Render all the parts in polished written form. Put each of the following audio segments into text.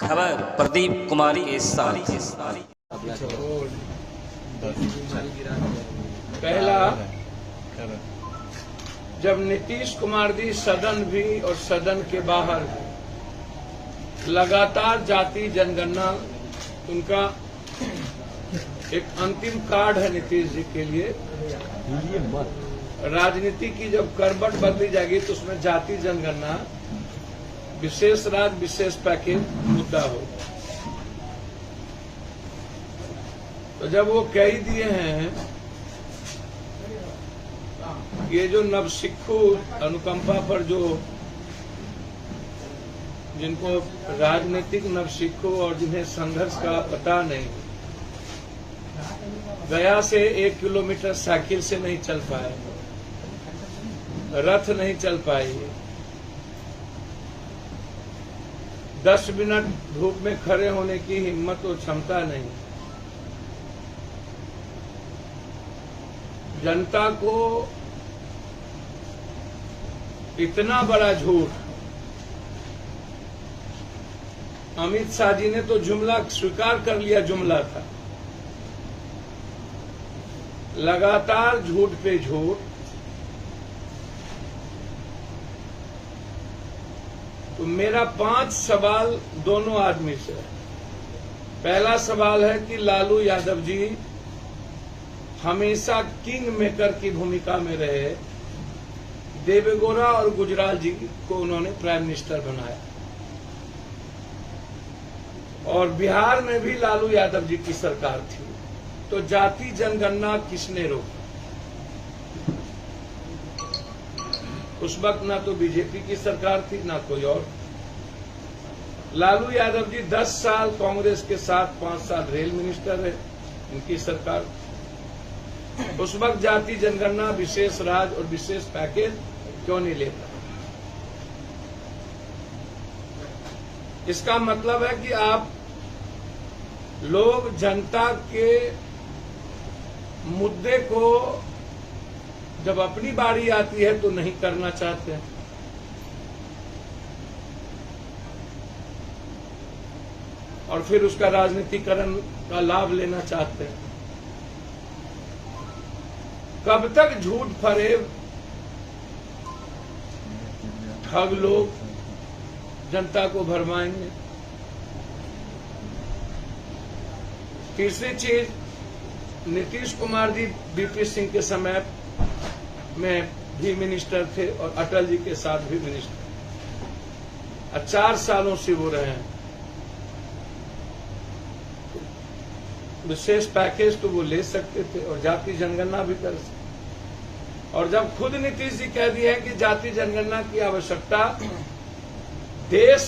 खबर प्रदीप कुमारी के साथ। पहला, जब नीतीश कुमार जी सदन भी और सदन के बाहर भी लगातार जाति जनगणना, उनका एक अंतिम कार्ड है नीतीश जी के लिए। राजनीति की जब करवट बदली जाएगी तो उसमें जाति जनगणना, विशेष राज्य विशेष पैकेज मुद्दा हो। तो जब वो कह ही दिए हैं, ये जो नवसिक्खु अनुकंपा पर जो जिनको राजनीतिक नवसिक्खु और जिन्हें संघर्ष का पता नहीं, गया से 1 किलोमीटर साइकिल से नहीं चल पाए, रथ नहीं चल पाई, 10 मिनट धूप में खड़े होने की हिम्मत और क्षमता नहीं, जनता को इतना बड़ा झूठ। अमित शाह जी ने तो जुमला स्वीकार कर लिया, जुमला था। लगातार झूठ पे झूठ। तो मेरा 5 सवाल दोनों आदमी से। पहला सवाल है कि लालू यादव जी हमेशा किंग मेकर की भूमिका में रहे। देवेगौड़ा और गुजराल जी को उन्होंने प्राइम मिनिस्टर बनाया और बिहार में भी लालू यादव जी की सरकार थी। तो जाति जनगणना किसने रोका? उस वक्त ना तो बीजेपी की सरकार थी ना कोई और। लालू यादव जी 10 साल कांग्रेस के साथ 5 साल रेल मिनिस्टर रहे, उनकी सरकार। उस वक्त जाति जनगणना, विशेष राज्य और विशेष पैकेज क्यों नहीं लेता? इसका मतलब है कि आप लोग जनता के मुद्दे को जब अपनी बारी आती है तो नहीं करना चाहते हैं। और फिर उसका राजनीतिकरण का लाभ लेना चाहते हैं। कब तक झूठ फरेब ठग लोग जनता को भरमाएंगे? तीसरी चीज, नीतीश कुमार जी बीपी सिंह के समय में भी मिनिस्टर थे और अटल जी के साथ भी मिनिस्टर। 4 सालों से वो रहे हैं। विशेष पैकेज तो वो ले सकते थे और जाति जनगणना भी कर सकते। और जब खुद नीतीश जी कह दिए हैं कि जाति जनगणना की आवश्यकता देश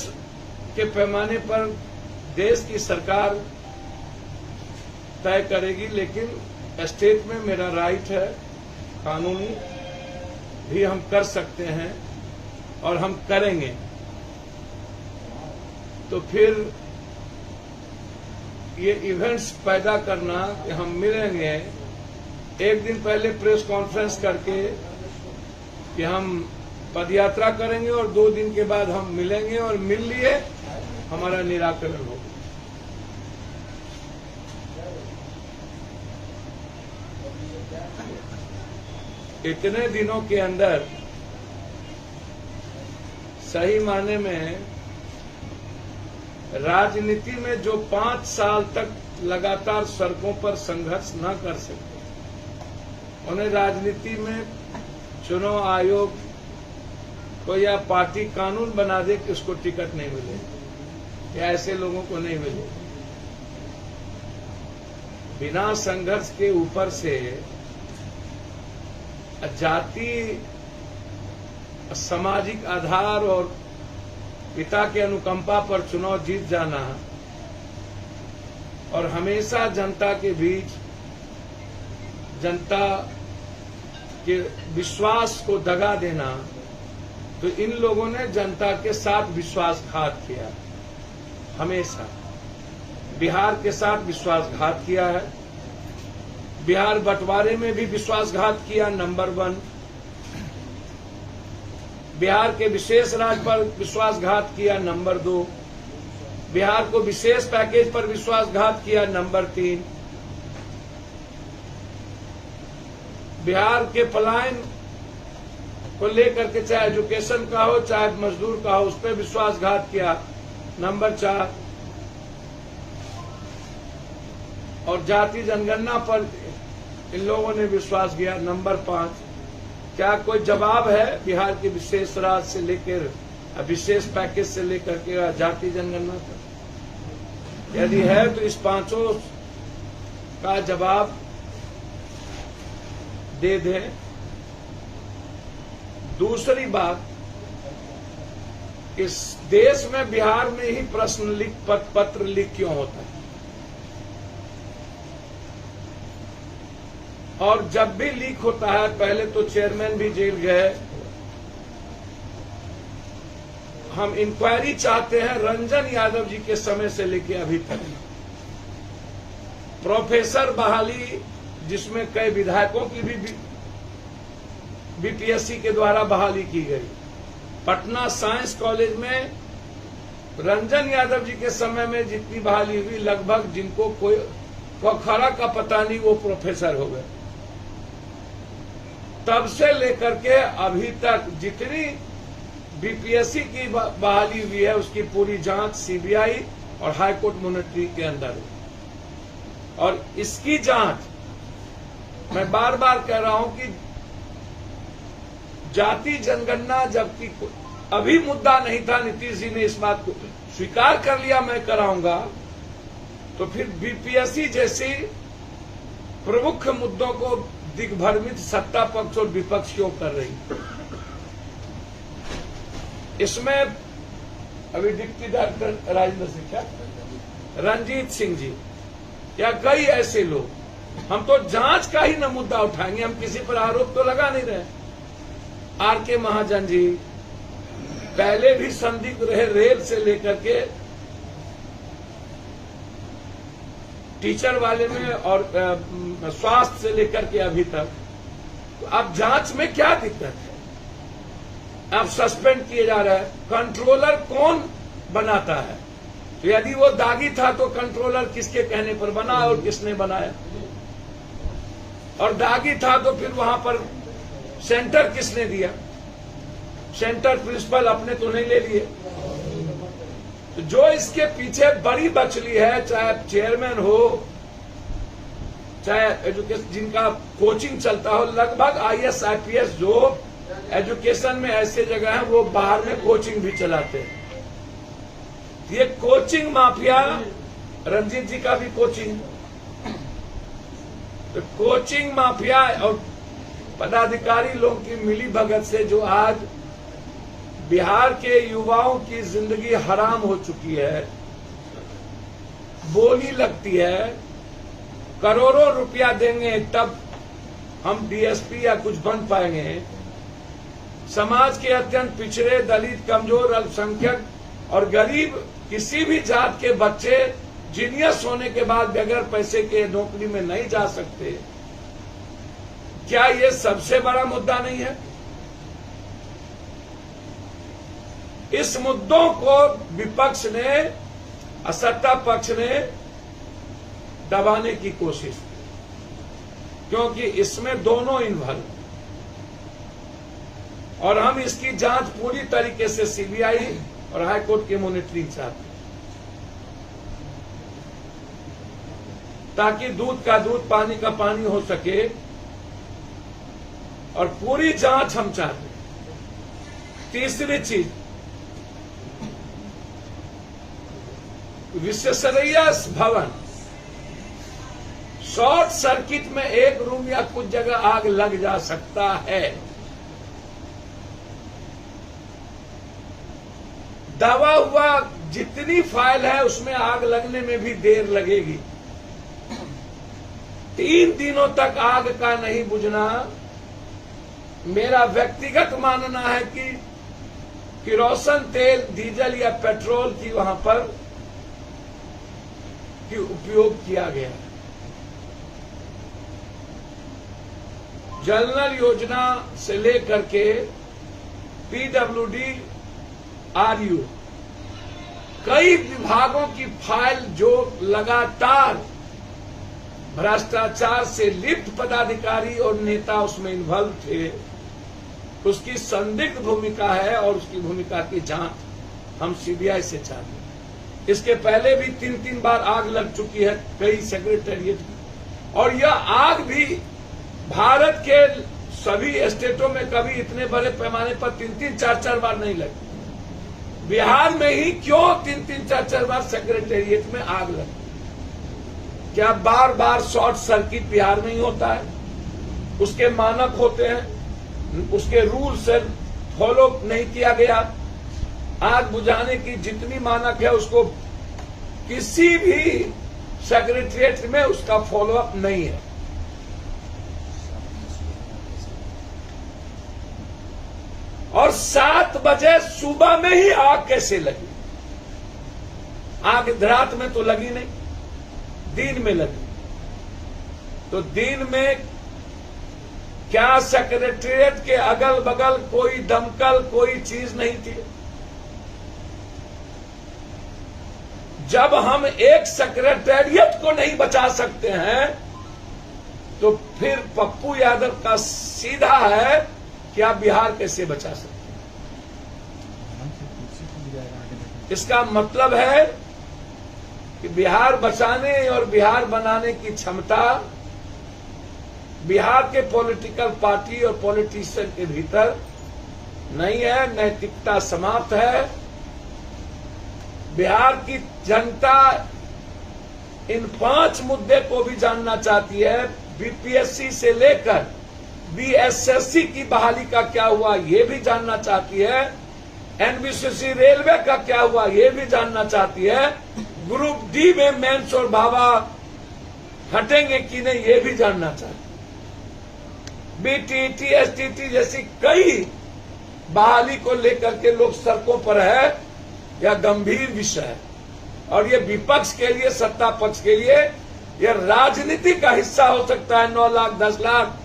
के पैमाने पर देश की सरकार तय करेगी, लेकिन स्टेट में मेरा राइट है, कानूनी भी हम कर सकते हैं और हम करेंगे। तो फिर ये इवेंट्स पैदा करना कि हम मिलेंगे, एक दिन पहले प्रेस कॉन्फ्रेंस करके कि हम पदयात्रा करेंगे और 2 दिन के बाद हम मिलेंगे और मिल लिए हमारा निराकरण होगा। इतने दिनों के अंदर सही मायने में राजनीति में जो 5 साल तक लगातार सड़कों पर संघर्ष न कर सके, उन्हें राजनीति में चुनाव आयोग को या पार्टी कानून बना दे कि उसको टिकट नहीं मिले या ऐसे लोगों को नहीं मिले। बिना संघर्ष के ऊपर से जाति, सामाजिक आधार और पिता के अनुकंपा पर चुनाव जीत जाना और हमेशा जनता के बीच जनता के विश्वास को दगा देना, तो इन लोगों ने जनता के साथ विश्वासघात किया। हमेशा बिहार के साथ विश्वासघात किया है। बिहार बंटवारे में भी विश्वासघात किया, नंबर 1। बिहार के विशेष राज्य पर विश्वासघात किया, नंबर 2। बिहार को विशेष पैकेज पर विश्वासघात किया, नंबर 3। बिहार के पलायन को लेकर के चाहे एजुकेशन का हो चाहे मजदूर का हो, उस पर विश्वासघात किया, नंबर 4। और जाति जनगणना पर इन लोगों ने विश्वास किया, नंबर 5। क्या कोई जवाब है बिहार के विशेष राज्य से लेकर विशेष पैकेज से लेकर के जाति जनगणना तक? यदि है तो इस पांचों का जवाब दे दें। दूसरी बात, इस देश में बिहार में ही प्रश्न पत्र लीक क्यों होता है? और जब भी लीक होता है, पहले तो चेयरमैन भी जेल गए। हम इंक्वायरी चाहते हैं रंजन यादव जी के समय से लेकर अभी तक। प्रोफेसर बहाली, जिसमें कई विधायकों की भी बीपीएससी के द्वारा बहाली की गई। पटना साइंस कॉलेज में रंजन यादव जी के समय में जितनी बहाली हुई, लगभग जिनको कोई खरा का पता नहीं, वो प्रोफेसर हो गए। तब से लेकर के अभी तक जितनी बीपीएससी की बहाली हुई है, उसकी पूरी जांच सीबीआई और हाईकोर्ट मॉनिटरिंग के अंदर है। और इसकी जांच मैं बार बार कह रहा हूं कि जाति जनगणना जबकि अभी मुद्दा नहीं था, नीतीश जी ने इस बात को स्वीकार कर लिया, मैं कराऊंगा, तो फिर बीपीएससी जैसी प्रमुख मुद्दों को दिग्भ्रमित सत्ता पक्ष और विपक्ष क्यों कर रही? इसमें अभी डिप्टी डायरेक्टर राजेंद्र शिक्षा रंजीत सिंह जी या कई ऐसे लोग, हम तो जांच का ही न मुद्दा उठाएंगे, हम किसी पर आरोप तो लगा नहीं रहे। आर.के. महाजन जी पहले भी संदिग्ध रहे, रेल से लेकर के टीचर वाले में और स्वास्थ्य से लेकर के अभी तक। तो अब जांच में क्या दिक्कत है? अब सस्पेंड किए जा रहे हैं। कंट्रोलर कौन बनाता है? तो यदि वो दागी था तो कंट्रोलर किसके कहने पर बना और किसने बनाया? और दागी था तो फिर वहां पर सेंटर किसने दिया? सेंटर प्रिंसिपल अपने तो नहीं ले लिए। तो जो इसके पीछे बड़ी बचली है, चाहे चेयरमैन हो चाहे एजुकेशन जिनका कोचिंग चलता हो, लगभग आईएएस आईपीएस जो एजुकेशन में ऐसे जगह है वो बाहर में कोचिंग भी चलाते हैं। ये कोचिंग माफिया, रंजीत जी का भी कोचिंग, तो कोचिंग माफिया और पदाधिकारी लोगों की मिली भगत से जो आज बिहार के युवाओं की जिंदगी हराम हो चुकी है, बोली लगती है, करोड़ों रुपया देंगे तब हम डीएसपी या कुछ बन पाएंगे। समाज के अत्यंत पिछड़े, दलित, कमजोर, अल्पसंख्यक और गरीब किसी भी जात के बच्चे जीनियस होने के बाद बगैर पैसे के नौकरी में नहीं जा सकते। क्या ये सबसे बड़ा मुद्दा नहीं है? इस मुद्दों को विपक्ष ने, सत्ता पक्ष ने दबाने की कोशिश की, क्योंकि इसमें दोनों इन्वॉल्व, और हम इसकी जांच पूरी तरीके से सीबीआई और हाईकोर्ट की मॉनिटरिंग चाहते हैं, ताकि दूध का दूध पानी का पानी हो सके, और पूरी जांच हम चाहते हैं। तीसरी चीज, विश्वेश्वरैया भवन शॉर्ट सर्किट में एक रूम या कुछ जगह आग लग जा सकता है। दावा हुआ जितनी फाइल है उसमें आग लगने में भी देर लगेगी। 3 दिनों तक आग का नहीं बुझना। मेरा व्यक्तिगत मानना है कि किरोसिन तेल, डीजल या पेट्रोल की वहां पर की उपयोग किया गया। जल योजना से लेकर के पीडब्ल्यूडी, आरयू कई विभागों की फाइल जो लगातार भ्रष्टाचार से लिप्त पदाधिकारी और नेता उसमें इन्वॉल्व थे, उसकी संदिग्ध भूमिका है और उसकी भूमिका की जांच हम सीबीआई से चाहते हैं। इसके पहले भी 3-3 बार आग लग चुकी है कई सेक्रेटेरिएट की, और यह आग भी भारत के सभी स्टेटों में कभी इतने बड़े पैमाने पर 3-3, 4-4 बार नहीं लगी। बिहार में ही क्यों 3-3, 4-4 बार सेक्रेटेरिएट में आग लगी? क्या बार बार शॉर्ट सर्किट बिहार में ही होता है? उसके मानक होते हैं, उसके रूल से फॉलो नहीं किया गया। आग बुझाने की जितनी मानक है उसको किसी भी सेक्रेटरिएट में उसका फॉलोअप नहीं है। और 7 बजे सुबह में ही आग कैसे लगी? आग रात में तो लगी नहीं, दिन में लगी। तो दिन में क्या सेक्रेटेरिएट के अगल बगल कोई दमकल कोई चीज नहीं थी? जब हम एक सेक्रेटेरिएट को नहीं बचा सकते हैं तो फिर पप्पू यादव का सीधा है कि आप बिहार कैसे बचा सकते हैं। इसका मतलब है कि बिहार बचाने और बिहार बनाने की क्षमता बिहार के पॉलिटिकल पार्टी और पॉलिटिशियन के भीतर नहीं है। नैतिकता समाप्त है। बिहार की जनता इन 5 मुद्दे को भी जानना चाहती है। बीपीएससी से लेकर बीएसएससी की बहाली का क्या हुआ ये भी जानना चाहती है। एनबीसीसी रेलवे का क्या हुआ ये भी जानना चाहती है। ग्रुप डी में मेंस और भावा हटेंगे कि नहीं ये भी जानना चाहती है। बीटीटी एसटीटी जैसी कई बहाली को लेकर के लोग सड़कों पर है, यह गंभीर विषय है। और ये विपक्ष के लिए, सत्ता पक्ष के लिए यह राजनीति का हिस्सा हो सकता है। 9 लाख 10 लाख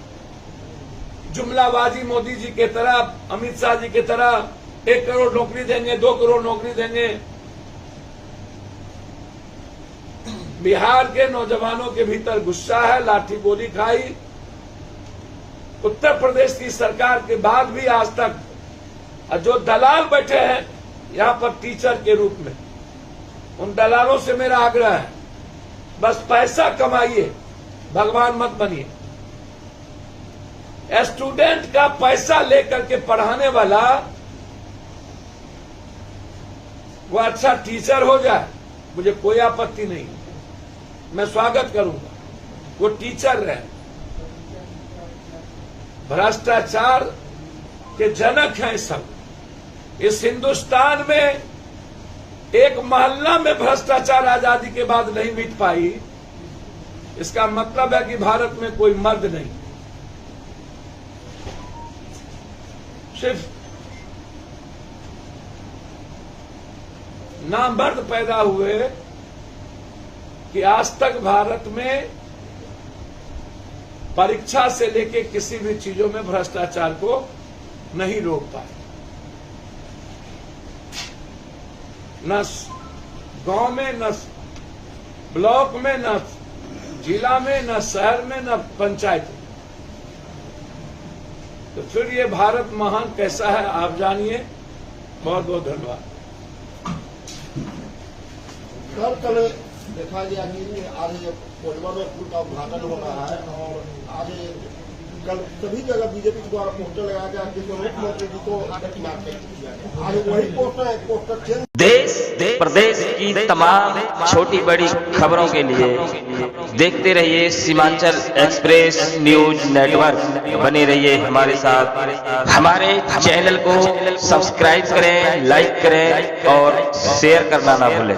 जुमलाबाजी मोदी जी के तरह, अमित शाह जी के तरह 1 करोड़ नौकरी देंगे, 2 करोड़ नौकरी देंगे। बिहार के नौजवानों के भीतर गुस्सा है, लाठी गोली खाई। उत्तर प्रदेश की सरकार के बाद भी आज तक जो दलाल बैठे हैं यहां पर टीचर के रूप में, उन दलालों से मेरा आग्रह है, बस पैसा कमाइए, भगवान मत बनिए। स्टूडेंट का पैसा लेकर के पढ़ाने वाला वो अच्छा टीचर हो जाए, मुझे कोई आपत्ति नहीं, मैं स्वागत करूंगा, वो टीचर रहे। भ्रष्टाचार के जनक हैं सब। इस हिंदुस्तान में एक मोहल्ला में भ्रष्टाचार आजादी के बाद नहीं मिट पाई, इसका मतलब है कि भारत में कोई मर्द नहीं। सिर्फ ना मर्द पैदा हुए कि आज तक भारत में परीक्षा से लेके किसी भी चीजों में भ्रष्टाचार को नहीं रोक पाए। न गांव में, न ब्लॉक में, न जिला में, न शहर में, न पंचायत में। तो फिर ये भारत महान कैसा है आप जानिए। बहुत बहुत धन्यवाद। कल देखा गया कि आज कोडरमा में पुल का उद्घाटन हो रहा है और आज कल सभी जगह बीजेपी द्वारा पोस्टर लगाया गया कि मुख्यमंत्री जी को आज वही पोस्टर चेंज। देश प्रदेश की तमाम छोटी बड़ी खबरों के लिए देखते रहिए सीमांचल एक्सप्रेस न्यूज नेटवर्क। बने रहिए हमारे साथ। हमारे चैनल को सब्सक्राइब करें, लाइक करें और शेयर करना ना भूलें।